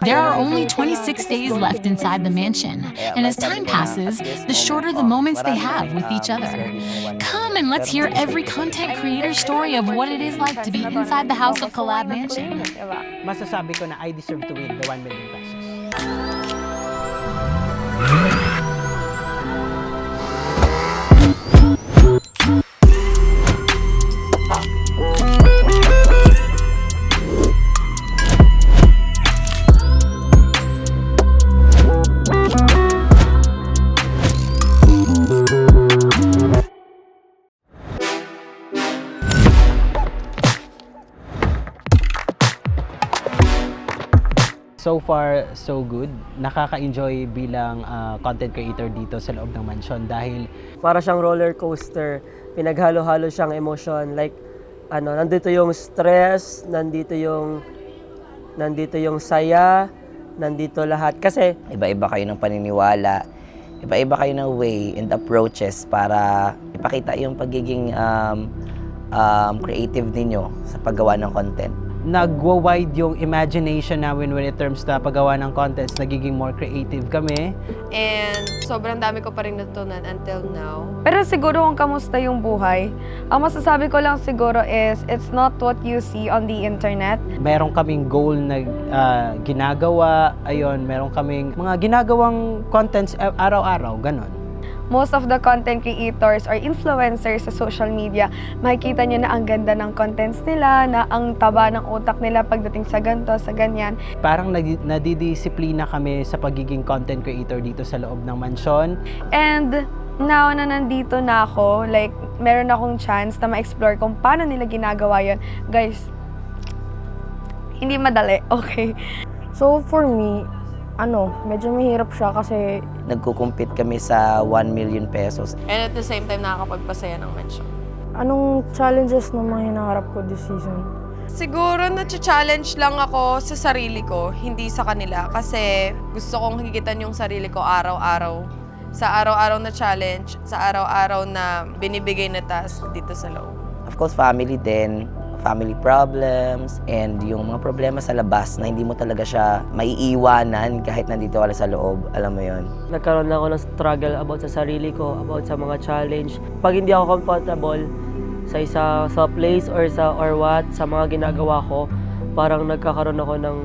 There are only 26 days left inside the mansion, and as time passes, the shorter the moments they have with each other. Come and let's hear every content creator's story of what it is like to be inside the House of Collab Mansion. Masasabi ko na I deserve to win the 1 million pesos. So far, so good. Nakaka-enjoy bilang content creator dito sa loob ng mansion dahil para siyang roller coaster. Pinaghalo-halo siyang emotion. Like, nandito yung stress, nandito yung saya, nandito lahat. Kasi, iba-iba kayo ng paniniwala, iba-iba kayo ng way and approaches para ipakita yung pagiging creative ninyo sa paggawa ng content. nagwa-wide yung imagination namin when it terms na paggawa ng contents, nagiging more creative kami. And sobrang dami ko pa rin natutunan until now. Pero siguro kung kamusta yung buhay, ang masasabi ko lang siguro is, it's not what you see on the internet. Meron kaming goal na ginagawa, ayun, meron kaming mga ginagawang contents araw-araw, ganon. Most of the content creators or influencers sa social media, makikita nyo na ang ganda ng contents nila, na ang taba ng utak nila pagdating sa ganito, sa ganyan. Parang nadidisiplina kami sa pagiging content creator dito sa loob ng mansyon. And now na nandito na ako, like, meron akong chance na ma-explore kung paano nila ginagawa yun. Guys, hindi madali, okay? So for me, medyo mahirap siya kasi Nagkukumpit kami sa 1 million pesos. And at the same time, nakakapagpasaya ng mansion. anong challenges na mga hinaharap ko this season? Siguro na-challenge lang ako sa sarili ko, hindi sa kanila. Kasi gusto kong higitan yung sarili ko araw-araw. Sa araw-araw na challenge, sa araw-araw na binibigay na task dito sa loob. Of course, family din, family problems, and yung mga problema sa labas na hindi mo talaga siya maiiwanan kahit nandito ka sa loob, alam mo yon. nagkaroon ako ng struggle about sa sarili ko, about sa mga challenge. Pag hindi ako comfortable sa place or sa mga ginagawa ko, parang nagkakaroon ako ng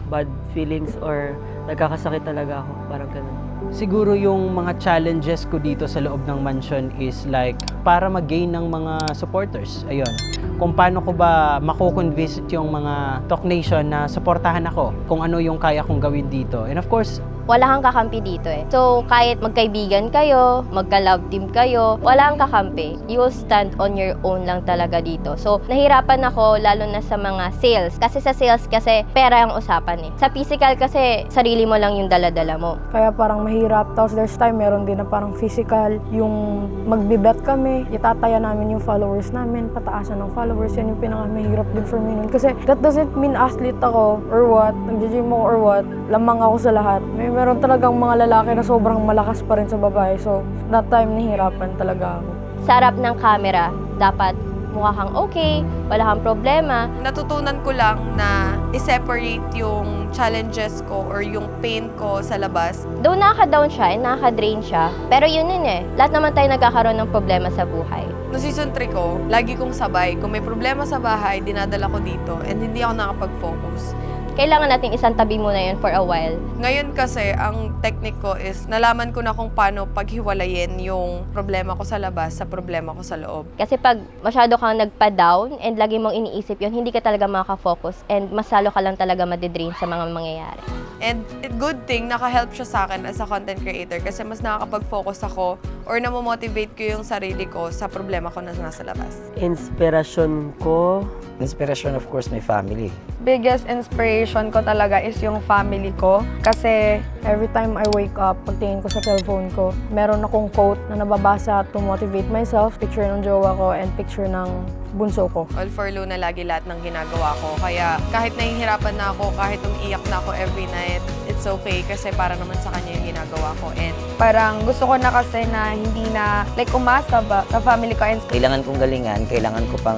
bad feelings or nagkakasakit talaga ako, parang ganun. Siguro yung mga challenges ko dito sa loob ng mansion is like para mag-gain ng mga supporters. Ayun. Kung paano ko ba mako-convince yung mga Talk Nation na suportahan ako kung ano yung kaya kong gawin dito. And of course, wala kang kakampi dito eh. So, kahit magkaibigan kayo, magka-love team kayo, wala kang kakampi. You will stand on your own lang talaga dito. So, nahirapan ako lalo na sa mga sales. Kasi sa sales kasi pera ang usapan eh. Sa physical kasi sarili mo lang yung dala-dala mo. Kaya parang mahirap. Tapos there's time meron din na parang physical. Yung magbibet kami, itataya namin yung followers namin, pataasan ng followers. Yan yung pinakamahirap din for me nun. Kasi that doesn't mean athlete ako or what, nag-gym ako or what, lamang ako sa lahat. Meron talagang mga lalaki na sobrang malakas pa rin sa babae. So, that time, nahihirapan talaga ako. Sa harap ng camera, dapat mukha kang okay, wala kang problema. Natutunan ko lang na i-separate yung challenges ko or yung pain ko sa labas. Though nakaka-down siya and nakaka-drain siya, pero yun eh. Lahat naman tayo nagkakaroon ng problema sa buhay. No season 3 ko, lagi kong sabay. Kung may problema sa bahay, dinadala ko dito and hindi ako nakapag-focus. Kailangan natin isang tabi muna yun for a while. Ngayon kasi, ang technique ko is nalaman ko na kung paano paghiwalayin yung problema ko sa labas sa problema ko sa loob. Kasi pag masyado kang nagpa-down and lagi mong iniisip yun, hindi ka talaga makaka-focus and mas lalo ka lang talaga madidrain sa mga mangyayari. And good thing, naka-help siya sa akin as a content creator kasi mas nakakapag-focus ako or namomotivate ko yung sarili ko sa problema ko na nasa labas. Inspirasyon ko, Inspiration, of course, my family. Biggest inspiration ko talaga is yung family ko. Kasi Every time I wake up, pagtingin ko sa cellphone ko, meron akong quote na nababasa to motivate myself, picture ng jowa ko and picture ng bunso ko. All for Luna lagi lahat ng ginagawa ko. Kaya kahit nahihirapan na ako, kahit umiiyak na ako every night, it's it's okay kasi para naman sa kanya yung ginagawa ko. And Parang gusto ko na kasi na hindi na like umasa ba sa family ko and Kailangan kong galingan, kailangan ko pang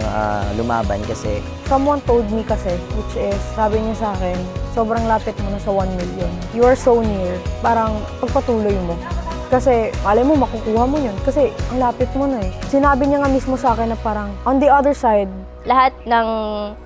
lumaban kasi Someone told me kasi, which is, sabi niya sa akin, sobrang lapit mo na sa 1 million. You are so near. Parang pagpatuloy mo. Kasi, alay mo, makukuha mo yun. Kasi, ang lapit mo na eh. Sinabi niya nga mismo sa akin na parang, on the other side, Lahat ng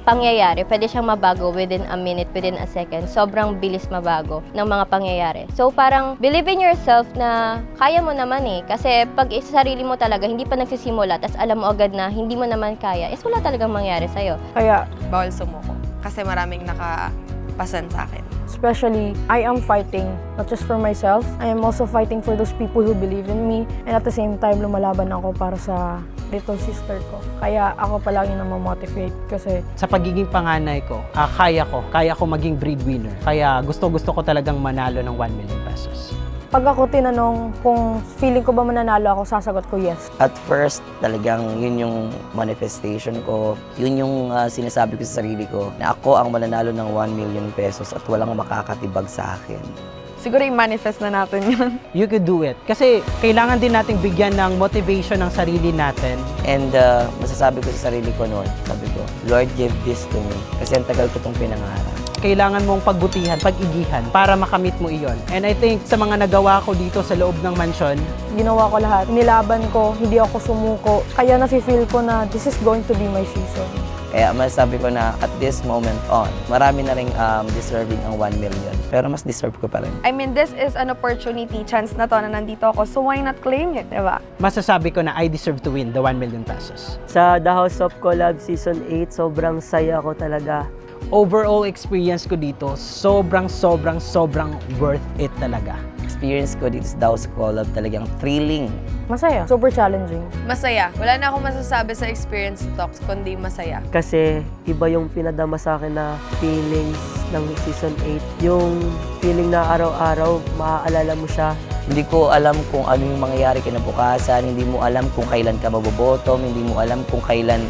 pangyayari, pwede siyang mabago within a minute, within a second. Sobrang bilis mabago ng mga pangyayari. So parang believe in yourself na kaya mo naman eh. Kasi pag sa sarili mo talaga, hindi pa nagsisimula, tas alam mo agad na hindi mo naman kaya, is wala talagang mangyari sa'yo. kaya, bawal sumuko. Kasi maraming nakapasan sa akin. especially, I am fighting, not just for myself, I am also fighting for those people who believe in me. And at the same time, lumalaban ako para sa little sister ko. Kaya ako palagi na ma-motivate kasi Sa pagiging panganay ko, kaya ko maging breadwinner. Kaya gusto ko talagang manalo ng 1 million pesos. pag ako tinanong kung feeling ko ba mananalo ako, sasagot ko yes. at first talagang yun yung manifestation ko. Yun yung sinasabi ko sa sarili ko na ako ang mananalo ng 1 million pesos at walang makakatibag sa akin. siguro i-manifest na natin yun. You could do it. Kasi kailangan din nating bigyan ng motivation ng sarili natin. And masasabi ko sa sarili ko noon, sabi ko, Lord, give this to me. Kasi ang tagal ko itong pinangarap. Kailangan mong pagbutihan, pag-igihan para makamit mo iyon. And I think sa mga nagawa ko dito sa loob ng mansyon, Ginawa ko lahat. Nilaban ko, hindi ako sumuko. Kaya nafe-feel ko na this is going to be my season. Kaya masasabi ko na at this moment on, marami na rin deserving ang 1 million. Pero mas deserve ko pa rin. I mean, this is an opportunity, chance na to na nandito ako. So why not claim it, diba? masasabi ko na I deserve to win the 1 million pesos. Sa The House of Collab Season 8, sobrang saya ko talaga. Overall experience ko dito, sobrang worth it talaga. Experience ko dito sa Daos Collab talagang thrilling. Masaya. Super challenging. Masaya. Wala na akong masasabi sa experience talks, kundi masaya. Kasi iba yung pinadama sa akin na feelings ng Season 8. Yung feeling na araw-araw, maaalala mo siya. Hindi ko alam kung ano yung mangyayari kinabukasan, hindi mo alam kung kailan ka mabobotom, hindi mo alam kung kailan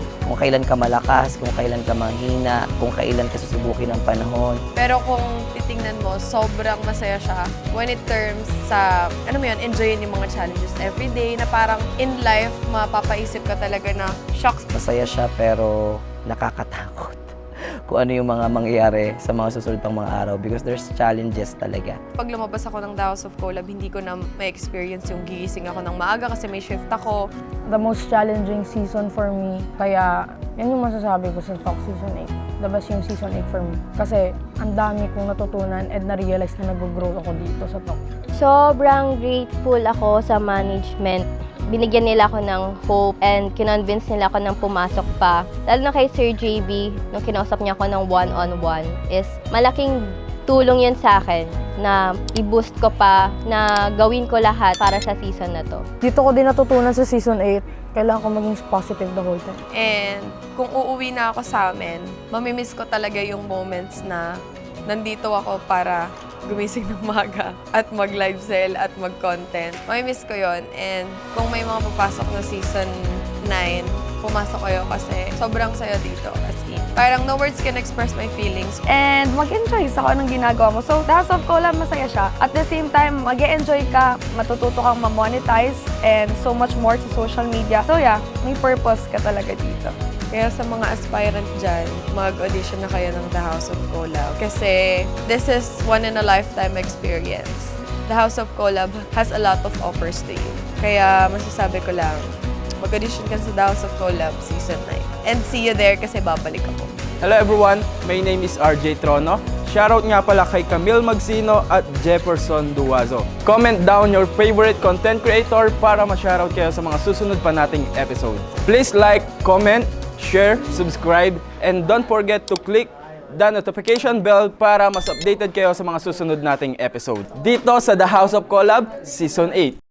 ka malakas, kung kailan ka manghina, kung kailan ka susubukin ng panahon. Pero kung titingnan mo, sobrang masaya siya when it terms sa, enjoyin yung mga challenges every day na parang in life, mapapaisip ka talaga na, shocks, Masaya siya pero nakakatakot kung ano yung mga mangyayari sa mga susunod pang mga araw because there's challenges talaga. pag lumabas ako ng The House of Collab, hindi ko na ma-experience yung gigising ako ng maaga kasi may shift ako. The most challenging season for me. Kaya, yan yung masasabi ko sa Talk Season 8. The best yung Season 8 for me. Kasi, ang dami kong natutunan and na-realize na nag-grow ako dito sa Talk. Sobrang grateful ako sa management. Binigyan nila ako ng hope and kinonvince nila ako ng pumasok pa. Lalo na kay Sir JB, nung kinausap niya ako ng one-on-one, is malaking tulong yun sa akin na i-boost ko pa, na gawin ko lahat para sa season na to. Dito ko din natutunan sa Season 8. Kailangan ko maging positive the whole time. And kung uuwi na ako sa amin, mamimiss ko talaga yung moments na nandito ako para gumising ng maga at mag-live sell at mag-content. Mamimiss ko yon. And kung may mga papasok na season 9, pumasok kayo kasi sobrang saya dito. As in, parang no words can express my feelings. And mag-enjoy sa kung anong ginagawa mo. So, The House of Collab, masaya siya. At the same time, mag-enjoy ka, matututo kang ma-monetize, and so much more sa social media. So yeah, may purpose ka talaga dito. Kaya sa mga aspirant dyan, mag-audition na kayo ng The House of Collab. Kasi this is one-in-a-lifetime experience. The House of Collab has a lot of offers to you. Kaya masasabi ko lang, mag-audition ka sa The House of Collab Season 9. And see you there kasi babalik ako. Hello everyone, my name is RJ Trono. Shoutout nga pala kay Camille Magsino at Jefferson Duazo. Comment down your favorite content creator para ma-shoutout kayo sa mga susunod pa nating episode. Please like, comment, share, subscribe, and don't forget to click the notification bell para mas updated kayo sa mga susunod nating episode. Dito sa The House of Collab Season 8.